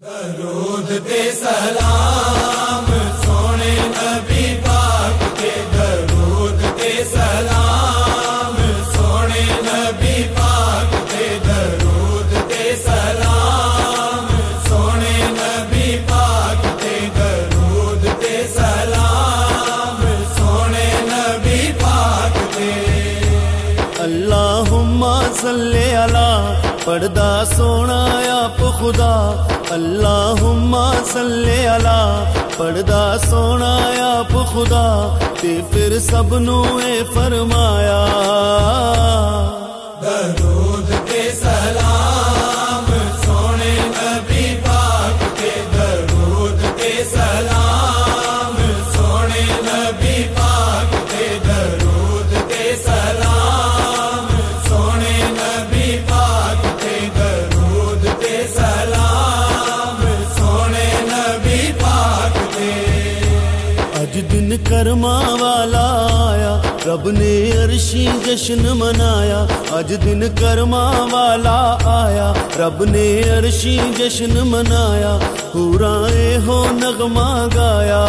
درود تے سلام سونے نبی پاک تے، درود تے سلام سونے نبی پاک تے، درود تے سلام سونے نبی پاک تے، درود تے سلام سونے نبی پاک تے۔ اللہم صلی علی پڑھدا سونا آپ خدا، اللہم صلی علی پڑھدا سونا آپ خدا، تے پھر سب نو اے فرمایا درود تے سلام سونے نبی پاک تے، درود تے سلام سونے نبی پاک تے، درود تے سلام سونے نبی پاک تے، درود تے سلام سونے نبی پاک تے۔ اج دن کرما والا آیا، رب نے عرشی جشن منایا، اج دن کرما والا آیا، رب نے عرشی جشن منایا، حوراں اے ہو نغمہ گایا۔